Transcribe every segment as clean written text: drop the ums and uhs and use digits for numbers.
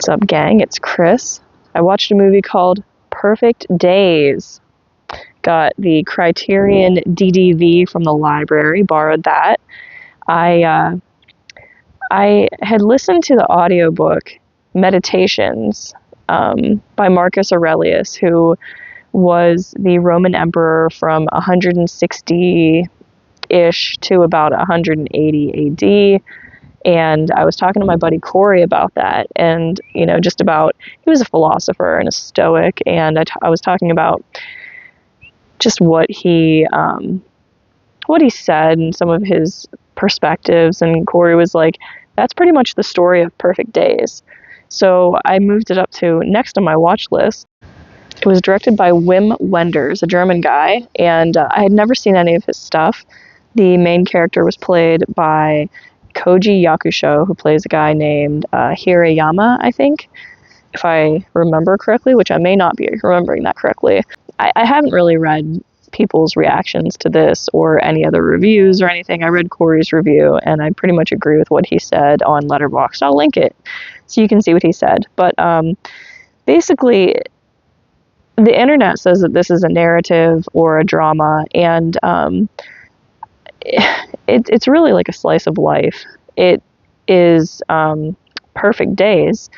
What's up, gang? It's Chris. I watched a movie called Perfect Days. Got the Criterion DDV from the library, borrowed that. I had listened to the audiobook Meditations by Marcus Aurelius, who was the Roman emperor from 160-ish to about 180 AD. And I was talking to my buddy Corey about that, and just about, he was a philosopher and a stoic, and I was talking about just what he said and some of his perspectives, and Corey was like, that's pretty much the story of Perfect Days. So I moved it up to next on my watch list. It was directed by Wim Wenders, a German guy, and I had never seen any of his stuff. The main character was played by Koji Yakusho, who plays a guy named Hirayama, I think, if I remember correctly, which I may not be remembering that correctly. I haven't really read people's reactions to this or any other reviews or anything. I read Corey's review, and I pretty much agree with what he said on Letterboxd. I'll link it so you can see what he said. But basically, the internet says that this is a narrative or a drama, and it's really like a slice of life. It is Perfect Days.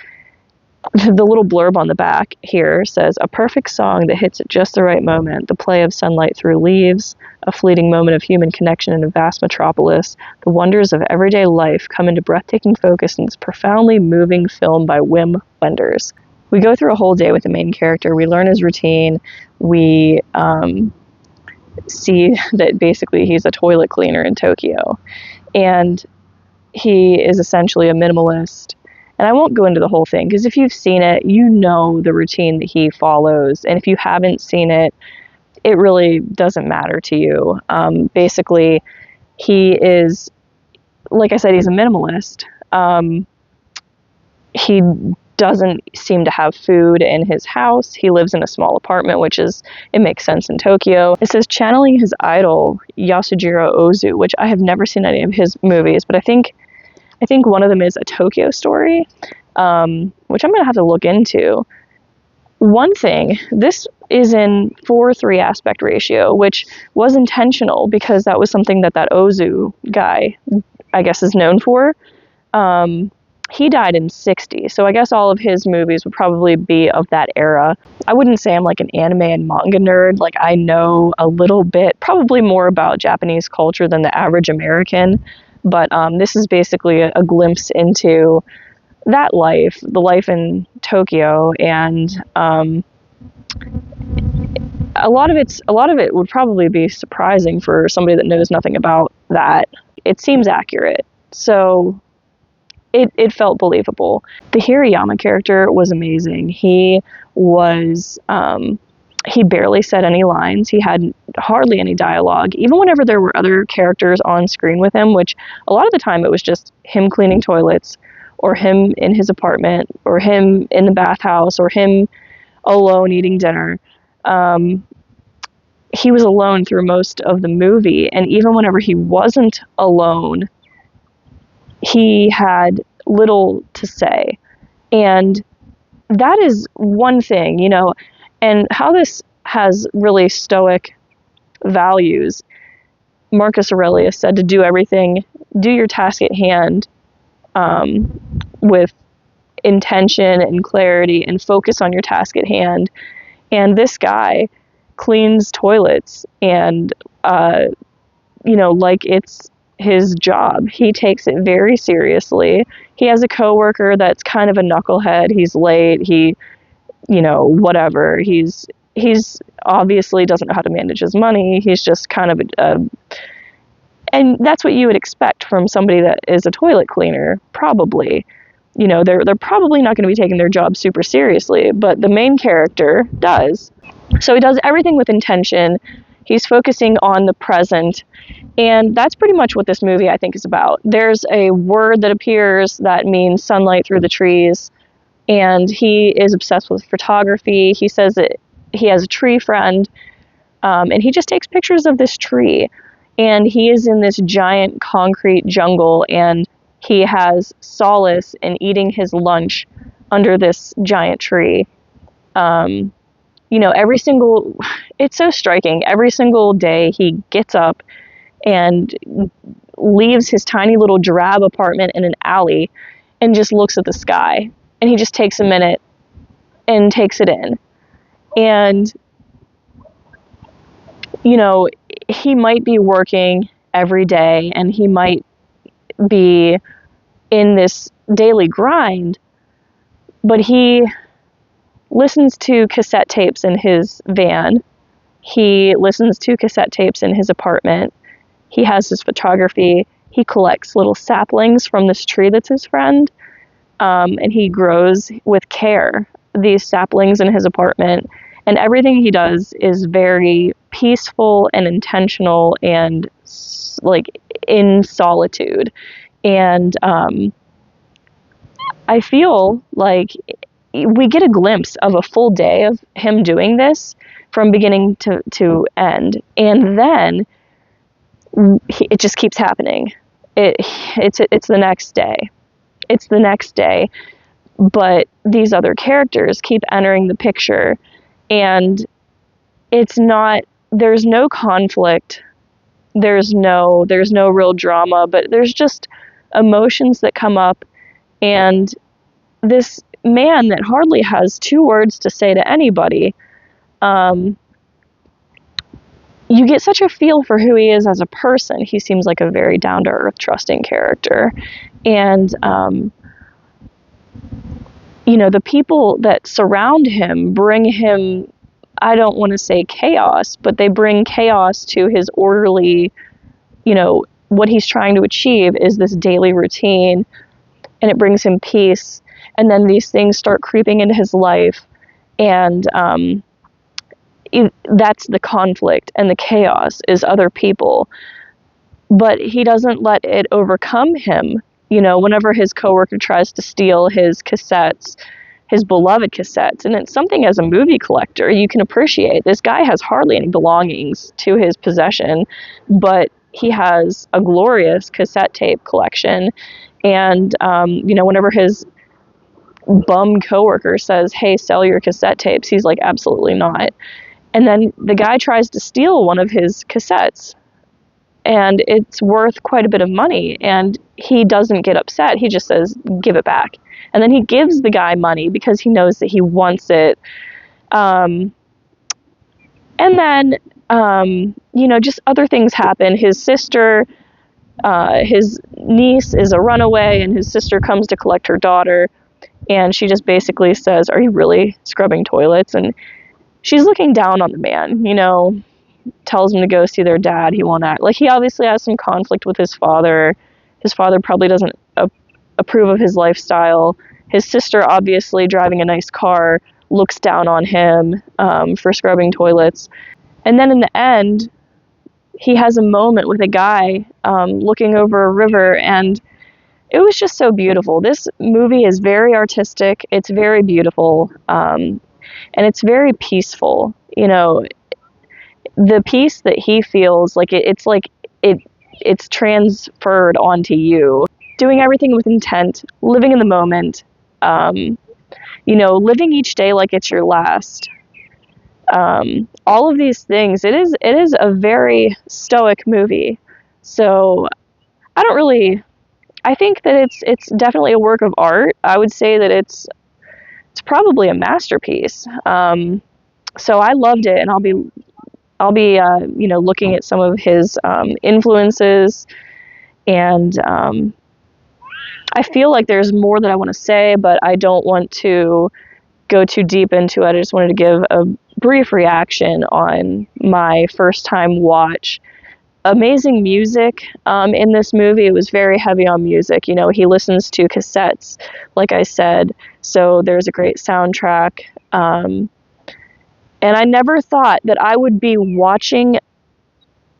The little blurb on the back here says, a perfect song that hits at just the right moment, the play of sunlight through leaves, a fleeting moment of human connection in a vast metropolis, the wonders of everyday life come into breathtaking focus in this profoundly moving film by Wim Wenders. We go through a whole day with the main character. We learn his routine. We see that basically he's a toilet cleaner in Tokyo, and he is essentially a minimalist. And I won't go into the whole thing, because if you've seen it, you know the routine that he follows, and if you haven't seen it, it really doesn't matter to you. Basically, he is, like I said, he's a minimalist. He doesn't seem to have food in his house. He lives in a small apartment, it makes sense in Tokyo. It says channeling his idol, Yasujiro Ozu, which I have never seen any of his movies, but I think one of them is A Tokyo Story, which I'm going to have to look into. One thing, this is in 4:3 aspect ratio, which was intentional because that was something that Ozu guy, I guess, is known for. He died in 60, so I guess all of his movies would probably be of that era. I wouldn't say I'm like an anime and manga nerd. Like, I know a little bit, probably more about Japanese culture than the average American, but this is basically a glimpse into that life, the life in Tokyo, and a lot of it would probably be surprising for somebody that knows nothing about that. It seems accurate, so it felt believable. The Hirayama character was amazing. He was, he barely said any lines. He had hardly any dialogue. Even whenever there were other characters on screen with him, which a lot of the time it was just him cleaning toilets, or him in his apartment, or him in the bathhouse, or him alone eating dinner. He was alone through most of the movie, and even whenever he wasn't alone, he had little to say. And that is one thing, and how this has really stoic values. Marcus Aurelius said to do your task at hand with intention and clarity, and focus on your task at hand. And this guy cleans toilets, and like it's his job. He takes it very seriously. He has a coworker that's kind of a knucklehead. He's late. He, whatever. He's obviously doesn't know how to manage his money. He's just kind of and that's what you would expect from somebody that is a toilet cleaner, probably. They're probably not going to be taking their job super seriously, but the main character does. So he does everything with intention. He's focusing on the present, and that's pretty much what this movie, I think, is about. There's a word that appears that means sunlight through the trees, and he is obsessed with photography. He says that he has a tree friend, and he just takes pictures of this tree, and he is in this giant concrete jungle, and he has solace in eating his lunch under this giant tree. It's so striking. Every single day he gets up and leaves his tiny little drab apartment in an alley and just looks at the sky. And he just takes a minute and takes it in. And, he might be working every day and he might be in this daily grind, but he listens to cassette tapes in his van. He listens to cassette tapes in his apartment. He has his photography. He collects little saplings from this tree that's his friend, and he grows with care these saplings in his apartment. And everything he does is very peaceful and intentional and like in solitude. And I feel like we get a glimpse of a full day of him doing this from beginning to end. And then it just keeps happening. It's the next day. It's the next day. But these other characters keep entering the picture, and there's no conflict. There's no real drama, but there's just emotions that come up, and this man that hardly has two words to say to anybody, you get such a feel for who he is as a person. He seems like a very down-to-earth, trusting character. And, the people that surround him bring him, I don't want to say chaos, but they bring chaos to his orderly, what he's trying to achieve is this daily routine, and it brings him peace. And then these things start creeping into his life, and that's the conflict and the chaos is other people. But he doesn't let it overcome him. Whenever his coworker tries to steal his cassettes, his beloved cassettes, and it's something as a movie collector you can appreciate. This guy has hardly any belongings to his possession, but he has a glorious cassette tape collection. And, whenever his bum coworker says, "Hey, sell your cassette tapes," he's like, "Absolutely not." And then the guy tries to steal one of his cassettes, and it's worth quite a bit of money, and he doesn't get upset. He just says, "Give it back." And then he gives the guy money because he knows that he wants it. And then, just other things happen. His sister, his niece is a runaway, and his sister comes to collect her daughter. And she just basically says, "Are you really scrubbing toilets?" And she's looking down on the man, tells him to go see their dad. He won't act. Like, he obviously has some conflict with his father. His father probably doesn't approve of his lifestyle. His sister, obviously driving a nice car, looks down on him for scrubbing toilets. And then in the end, he has a moment with a guy looking over a river, and it was just so beautiful. This movie is very artistic. It's very beautiful, and it's very peaceful. The peace that he feels, like it's transferred onto you. Doing everything with intent, living in the moment, living each day like it's your last. All of these things. It is a very stoic movie. So I think that it's definitely a work of art. I would say that it's probably a masterpiece. So I loved it, and I'll be looking at some of his influences, and I feel like there's more that I want to say, but I don't want to go too deep into it. I just wanted to give a brief reaction on my first time watch. Amazing music in this movie. It was very heavy on music. He listens to cassettes, like I said, so there's a great soundtrack. And I never thought that I would be watching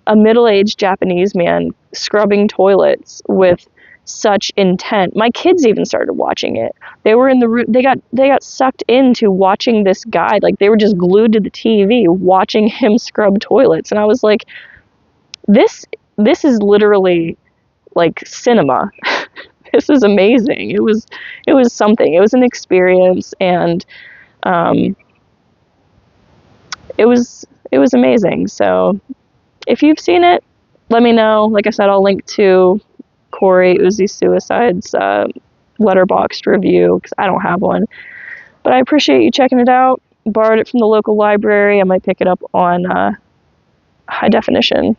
a middle-aged Japanese man scrubbing toilets with such intent. My kids even started watching it. They were in the room. They got sucked into watching this guy. Like, they were just glued to the TV watching him scrub toilets. And I was like, this is literally like cinema. this is amazing. It was something. It was an experience, and it was amazing. So if you've seen it, let me know. Like I said, I'll link to Corey Uzi Suicide's Letterboxd review, because I don't have one. But I appreciate you checking it out. Borrowed it from the local library. I might pick it up on high definition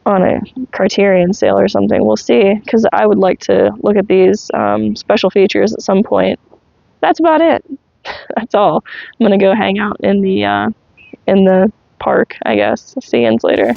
on a Criterion sale or something. We'll see, because I would like to look at these special features at some point. That's about it. That's all. I'm gonna go hang out in the park, I guess. See you later.